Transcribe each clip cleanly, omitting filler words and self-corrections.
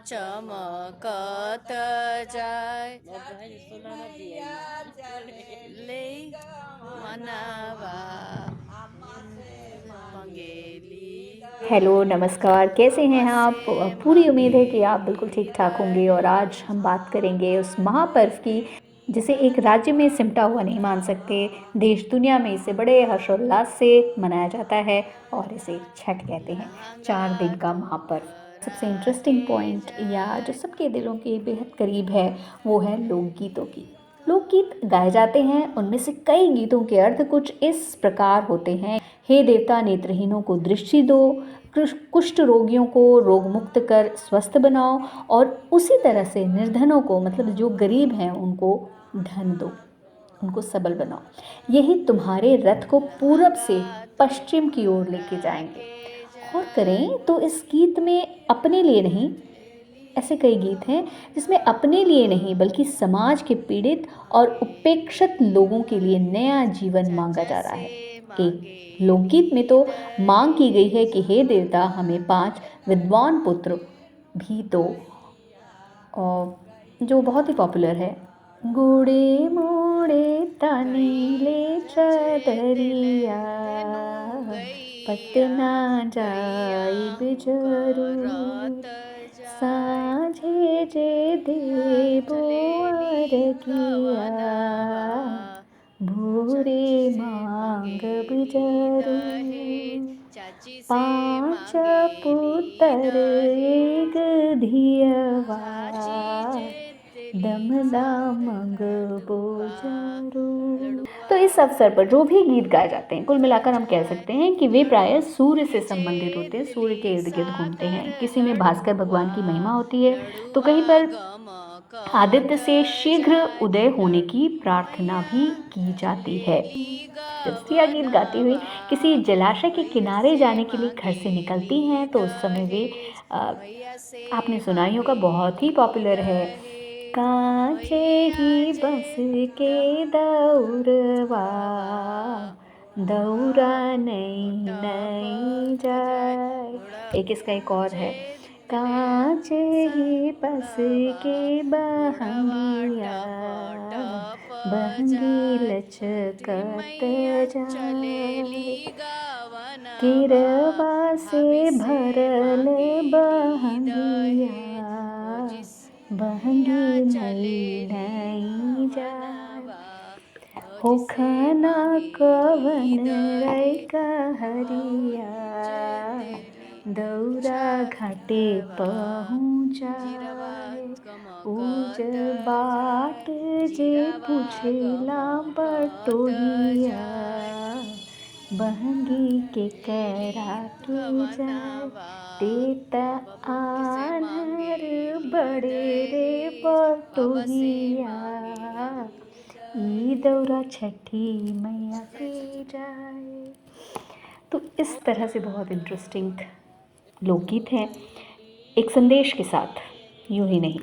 चमकत जाय ले मनवा मंगेली। हेलो, नमस्कार। कैसे हैं आप? पूरी उम्मीद है कि आप बिल्कुल ठीक-ठाक होंगे और आज हम बात करेंगे उस महापर्व की, जिसे एक राज्य में सिमटा हुआ नहीं मान सकते। देश दुनिया में इसे बड़े हर्षोल्लास से मनाया जाता है और इसे छठ कहते हैं, 4 दिन का महापर्व। सबसे इंटरेस्टिंग पॉइंट या जो सबके दिलों के बेहद करीब है, वो है लोकगीतों की। लोकगीत गाए जाते हैं, उनमें से कई गीतों के अर्थ कुछ इस प्रकार होते हैं: हे देवता, नेत्रहीनों को दृष्टि दो, कुष्ठ रोगियों को रोग मुक्त कर स्वस्थ बनाओ, और उसी तरह से निर्धनों को, मतलब जो गरीब हैं, उनको धन दो, उनको सबल बनाओ। यही तुम्हारे रथ को पूरब से पश्चिम की ओर लेके जाएंगे। और करें तो इस गीत में अपने लिए नहीं, ऐसे कई गीत हैं जिसमें अपने लिए नहीं बल्कि समाज के पीड़ित और उपेक्षित लोगों के लिए नया जीवन मांगा जा रहा है। एक लोकगीत में तो मांग की गई है कि हे देवता, हमें 5 विद्वान पुत्र भी दो, और जो बहुत ही पॉपुलर है: गोड़े मोड़े तानीले चदरिया, पटना जाइब जरूर, साझे जे देबो अरगिया, भोरे मांगब जरूर। पाँच पुत्र एक धियवा, दमदा मंगबो जरूर। तो इस अवसर पर जो भी गीत गाए जाते हैं, कुल मिलाकर हम कह सकते हैं कि वे प्रायः सूर्य से संबंधित होते हैं, सूर्य के इर्द गिर्द घूमते हैं। किसी में भास्कर भगवान की महिमा होती है, तो कहीं पर आदित्य से शीघ्र उदय होने की प्रार्थना भी की जाती है। जब स्त्रियां गीत गाती हुई किसी जलाशय के किनारे जाने के लिए घर से निकलती हैं, तो उस समय वे आपने सुना ही होगा, बहुत ही पॉपुलर है: कांचे ही बस के दौरवा, दौरा नई नई जाए। एक इसका एक और है: कांचे ही बस के बहंगिया, बहंगी लचकत जाए। केरवा से भरल बहंगिया, बहंगी नई नई जाए। होखना कवन रै कहरिया, दौरा घाटे पहुँचाए। उज बाट जे पूछेला बटोहिया, बहंगी के करा के जाए। देता आनर बड़े रे बटोहिया, ई दौरा छठी मैया के जाए। तो इस तरह से बहुत इंटरेस्टिंग लोकगीत हैं, एक संदेश के साथ। यूं ही नहीं,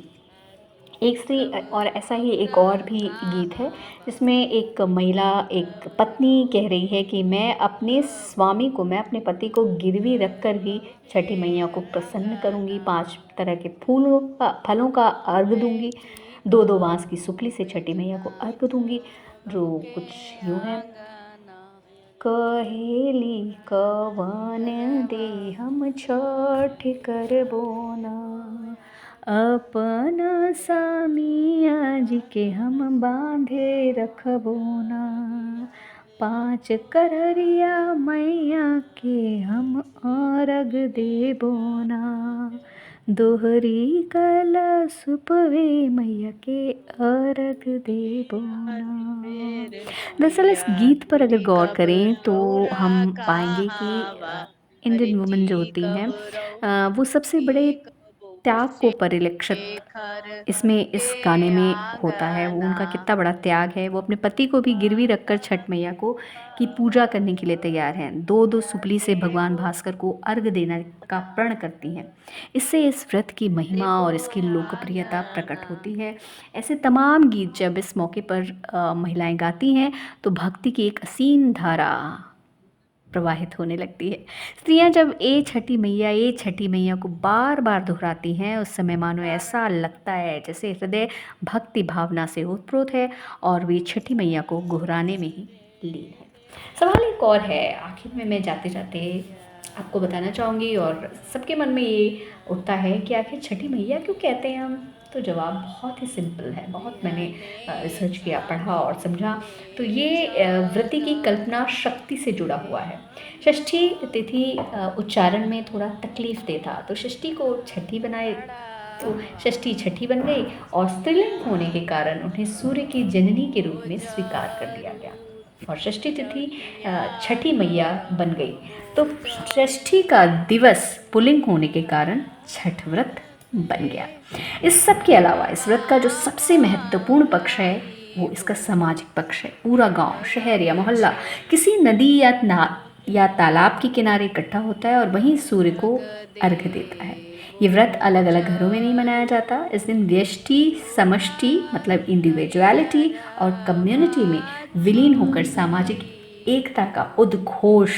एक स्त्री, और ऐसा ही एक और भी गीत है जिसमें एक महिला, एक पत्नी कह रही है कि मैं अपने स्वामी को, मैं अपने पति को गिरवी रख कर भी छठी मैया को प्रसन्न करूंगी। 5 तरह के फलों का अर्घ दूंगी, 2-2 बांस की सुपली से छठी मैया को अर्घ दूंगी, जो कुछ यूँ है: कहेली कवन दे हम छठ करबो ना, अपन सामिया जी के हम बांधे रखबो ना, 5 कररिया मैया के हम अर्घ देबो ना, दोहरी कलशुपवे मैया के अर्घ देबो ना। दरअसल इस गीत पर अगर गौर करें तो हम पाएंगे कि इंडियन वुमेन जो होती हैं, वो सबसे बड़े त्याग को परिलक्षित इसमें, इस गाने में होता है। वो उनका कितना बड़ा त्याग है, वो अपने पति को भी गिरवी रखकर छठ मैया को की पूजा करने के लिए तैयार हैं। 2-2 सुपली से भगवान भास्कर को अर्घ देने का प्रण करती हैं। इससे इस व्रत की महिमा और इसकी लोकप्रियता प्रकट होती है। ऐसे तमाम गीत जब इस मौके पर महिलाएं गाती हैं, तो भक्ति की एक असीम धारा प्रवाहित होने लगती है। स्त्रियां जब ए छठी मैया को बार बार दोहराती हैं, उस समय मानो ऐसा लगता है जैसे हृदय भक्ति भावना से ओतप्रोत है और वे छठी मैया को गुहराने में ही लीन है। सवाल एक और है, आखिर में मैं जाते जाते आपको बताना चाहूँगी और सबके मन में ये उठता है कि आखिर छठी मैया क्यों कहते हैं हम। तो जवाब बहुत ही सिंपल है। बहुत मैंने रिसर्च किया, पढ़ा और समझा। तो ये व्रती की कल्पना शक्ति से जुड़ा हुआ है। षष्ठी तिथि उच्चारण में थोड़ा तकलीफ दे था, तो षष्ठी को छठी बनाए, तो षष्ठी छठी बन गई और स्त्रीलिंग होने के कारण उन्हें सूर्य की जननी के रूप में स्वीकार कर लिया गया और षष्ठी तिथि छठी मैया बन गई। तो षष्ठी का दिवस पुल्लिंग होने के कारण छठ व्रत बन गया। इस सब के अलावा इस व्रत का जो सबसे महत्वपूर्ण पक्ष है वो इसका सामाजिक पक्ष है। पूरा गांव, शहर या मोहल्ला किसी नदी या तालाब के किनारे इकट्ठा होता है और वहीं सूर्य को अर्घ्य देता है। ये व्रत अलग अलग घरों में नहीं मनाया जाता। इस दिन व्यष्टि समष्टि मतलब इंडिविजुअलिटी और कम्युनिटी में विलीन होकर सामाजिक एकता का उद्घोष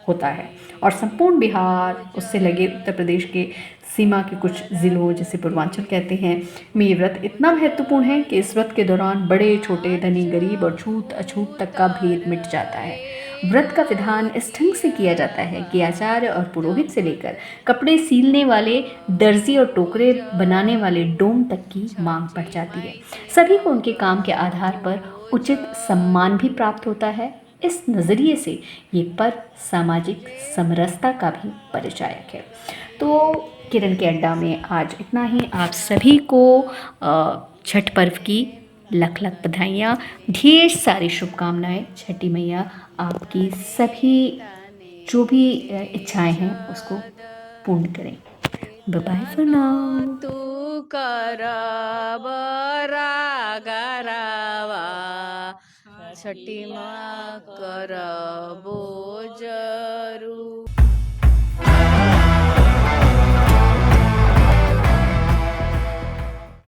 होता है और संपूर्ण बिहार, उससे लगे उत्तर प्रदेश के सीमा के कुछ ज़िलों जैसे पूर्वांचल कहते हैं में ये व्रत इतना महत्वपूर्ण है कि इस व्रत के दौरान बड़े छोटे, धनी गरीब और छूत अछूत तक का भेद मिट जाता है। व्रत का विधान इस ढंग से किया जाता है कि आचार्य और पुरोहित से लेकर कपड़े सीलने वाले दर्जी और टोकरे बनाने वाले डोम तक की मांग बढ़ जाती है। सभी को उनके काम के आधार पर उचित सम्मान भी प्राप्त होता है। इस नज़रिए से ये पर्व सामाजिक समरसता का भी परिचायक है। तो किरण के अड्डा में आज इतना ही। आप सभी को छठ पर्व की लख लख बधाइयाँ, ढेर सारी शुभकामनाएं। छठी मैया आपकी सभी जो भी इच्छाएं हैं उसको पूर्ण करें। Bye for now. तू कर बरा गरावा छठी माँ कर बोज